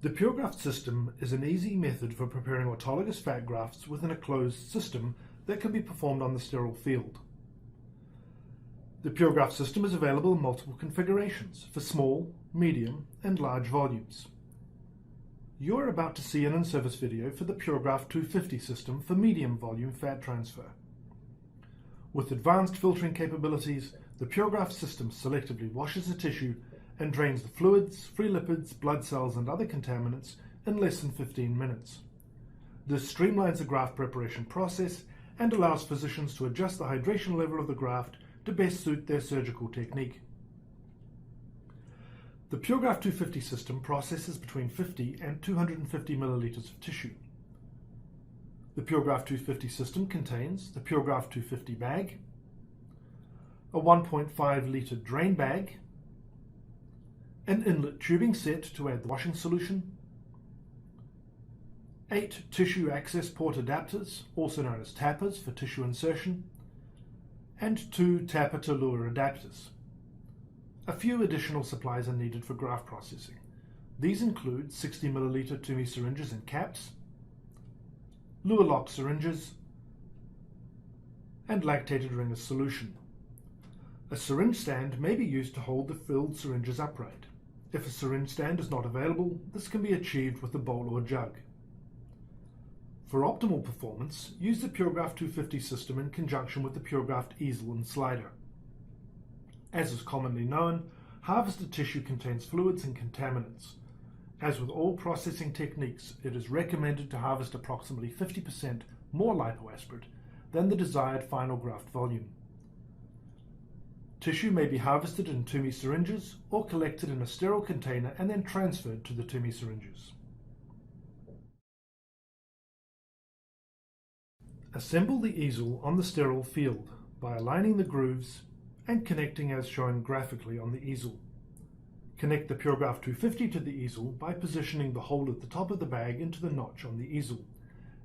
The Puregraft system is an easy method for preparing autologous fat grafts within a closed system that can be performed on the sterile field. The Puregraft system is available in multiple configurations for small, medium, and large volumes. You're about to see an in-service video for the Puregraft 250 system for medium volume fat transfer. With advanced filtering capabilities, the Puregraft system selectively washes the tissue and drains the fluids, free lipids, blood cells, and other contaminants in less than 15 minutes. This streamlines the graft preparation process and allows physicians to adjust the hydration level of the graft to best suit their surgical technique. The Puregraft 250 system processes between 50 and 250 milliliters of tissue. The Puregraft 250 system contains the Puregraft 250 bag, a 1.5 litre drain bag, an inlet tubing set to add the washing solution, 8 tissue access port adapters, also known as tappers for tissue insertion, and 2 tapper to luer adapters. A few additional supplies are needed for graft processing. These include 60 milliliter TUMI syringes and caps, luer lock syringes, and lactated ringers solution. A syringe stand may be used to hold the filled syringes upright. If a syringe stand is not available, this can be achieved with a bowl or jug. For optimal performance, use the Puregraft 250 system in conjunction with the Puregraft easel and slider. As is commonly known, harvested tissue contains fluids and contaminants. As with all processing techniques, it is recommended to harvest approximately 50% more lipoaspirate than the desired final graft volume. Tissue may be harvested in TUMI syringes or collected in a sterile container and then transferred to the TUMI syringes. Assemble the easel on the sterile field by aligning the grooves and connecting as shown graphically on the easel. Connect the Puregraft 250 to the easel by positioning the hole at the top of the bag into the notch on the easel.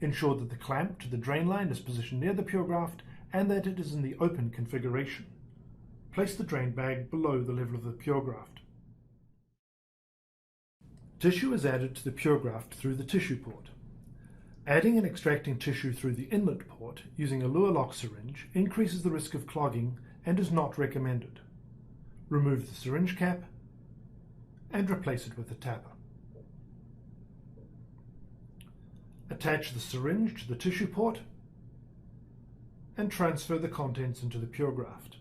Ensure that the clamp to the drain line is positioned near the Puregraft and that it is in the open configuration. Place the drain bag below the level of the Puregraft. Tissue is added to the Puregraft through the tissue port. Adding and extracting tissue through the inlet port using a luer lock syringe increases the risk of clogging and is not recommended. Remove the syringe cap and replace it with a tapper. Attach the syringe to the tissue port and transfer the contents into the Puregraft.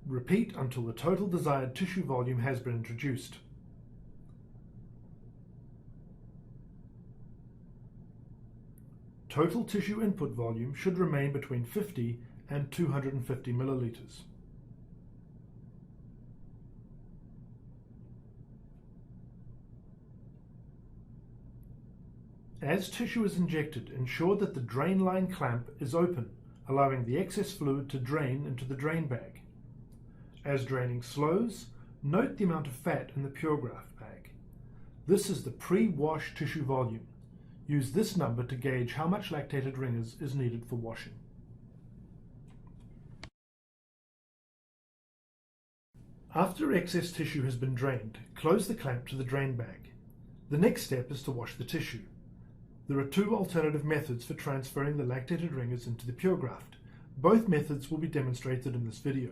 Repeat until the total desired tissue volume has been introduced. Total tissue input volume should remain between 50 and 250 milliliters. As tissue is injected, ensure that the drain line clamp is open, allowing the excess fluid to drain into the drain bag. As draining slows, note the amount of fat in the Puregraft bag. This is the pre-wash tissue volume. Use this number to gauge how much lactated ringers is needed for washing. After excess tissue has been drained, close the clamp to the drain bag. The next step is to wash the tissue. There are 2 alternative methods for transferring the lactated ringers into the Puregraft. Both methods will be demonstrated in this video.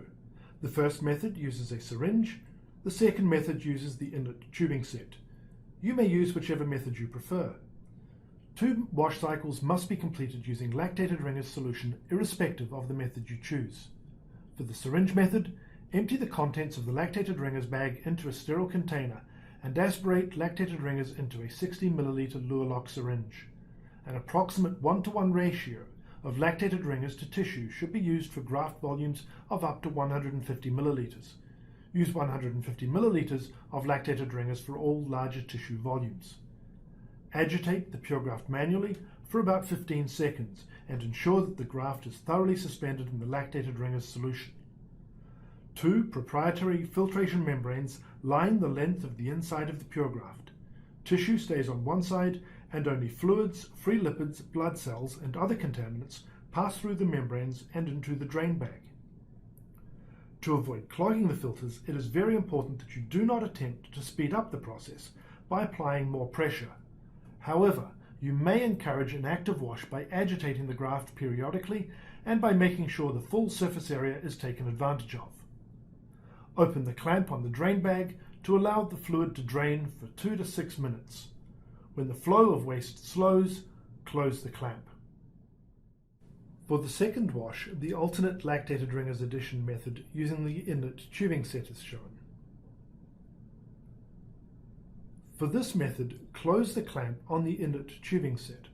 The first method uses a syringe, the second method uses the inlet tubing set. You may use whichever method you prefer. 2 wash cycles must be completed using lactated ringers solution irrespective of the method you choose. For the syringe method, empty the contents of the lactated ringers bag into a sterile container and aspirate lactated ringers into a 60 milliliter luer lock syringe. An approximate 1:1 ratio of lactated ringers to tissue should be used for graft volumes of up to 150 milliliters. Use 150 milliliters of lactated ringers for all larger tissue volumes. Agitate the Puregraft manually for about 15 seconds and ensure that the graft is thoroughly suspended in the lactated ringers solution. 2 proprietary filtration membranes line the length of the inside of the Puregraft. Tissue stays on one side and only fluids, free lipids, blood cells, and other contaminants pass through the membranes and into the drain bag. To avoid clogging the filters, it is very important that you do not attempt to speed up the process by applying more pressure. However, you may encourage an active wash by agitating the graft periodically and by making sure the full surface area is taken advantage of. Open the clamp on the drain bag to allow the fluid to drain for 2 to 6 minutes. When the flow of waste slows, close the clamp. For the second wash, the alternate lactated ringers addition method using the inlet tubing set is shown. For this method, close the clamp on the inlet tubing set.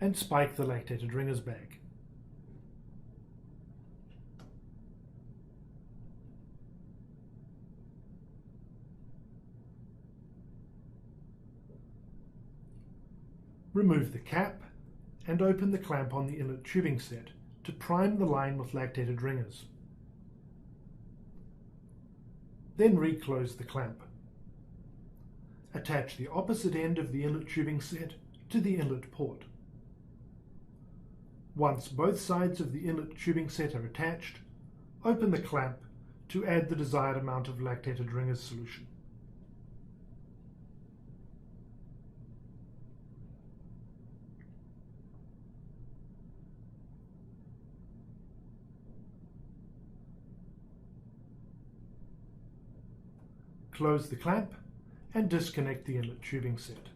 And spike the lactated ringers bag. Remove the cap and open the clamp on the inlet tubing set to prime the line with lactated ringers. Then reclose the clamp. Attach the opposite end of the inlet tubing set to the inlet port. Once both sides of the inlet tubing set are attached, open the clamp to add the desired amount of lactated ringers solution. Close the clamp and disconnect the inlet tubing set.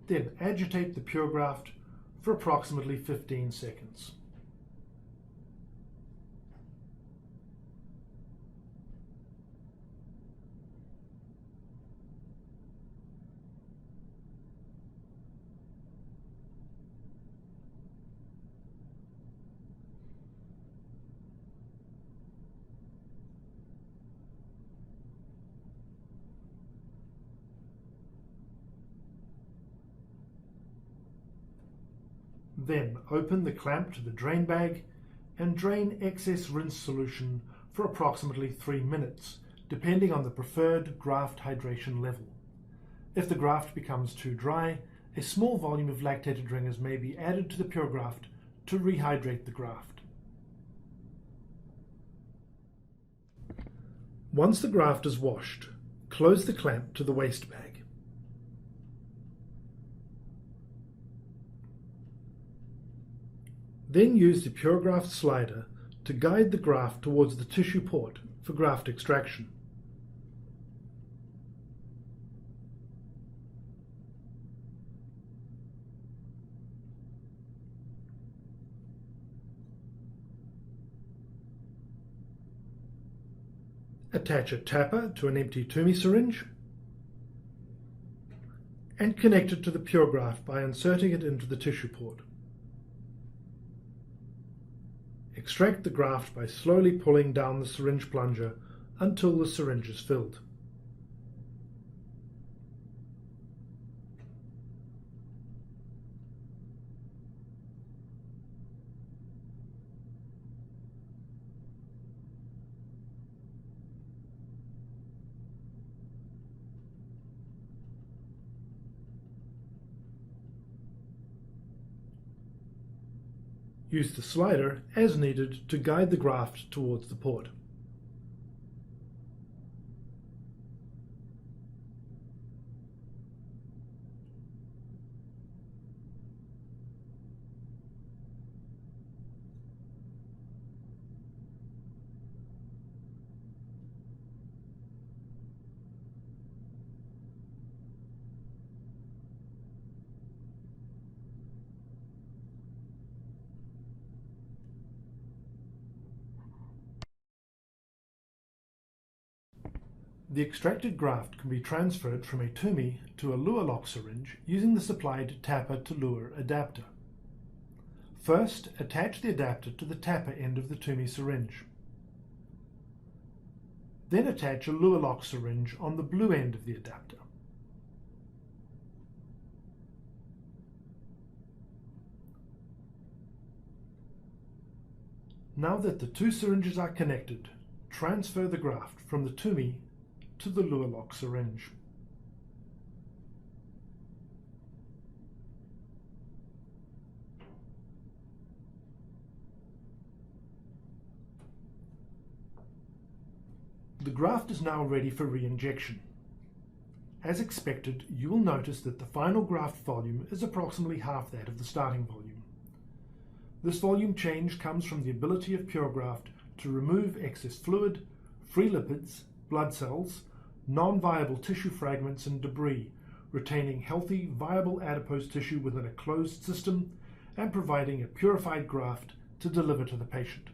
Then agitate the Puregraft for approximately 15 seconds. Then open the clamp to the drain bag and drain excess rinse solution for approximately 3 minutes, depending on the preferred graft hydration level. If the graft becomes too dry, a small volume of lactated ringers may be added to the Puregraft to rehydrate the graft. Once the graft is washed, close the clamp to the waste bag. Then use the Puregraft slider to guide the graft towards the tissue port for graft extraction. Attach a tapper to an empty TÜMI syringe and connect it to the Puregraft by inserting it into the tissue port. Extract the graft by slowly pulling down the syringe plunger until the syringe is filled. Use the slider as needed to guide the graft towards the port. The extracted graft can be transferred from a TÜMI to a Luer lock syringe using the supplied tapper to Luer adapter. First, attach the adapter to the tapper end of the TÜMI syringe. Then attach a Luer lock syringe on the blue end of the adapter. Now that the two syringes are connected, transfer the graft from the TUMI to the luer lock syringe. The graft is now ready for re-injection. As expected, you will notice that the final graft volume is approximately half that of the starting volume. This volume change comes from the ability of Puregraft to remove excess fluid, free lipids, blood cells, non-viable tissue fragments and debris, retaining healthy, viable adipose tissue within a closed system and providing a purified graft to deliver to the patient.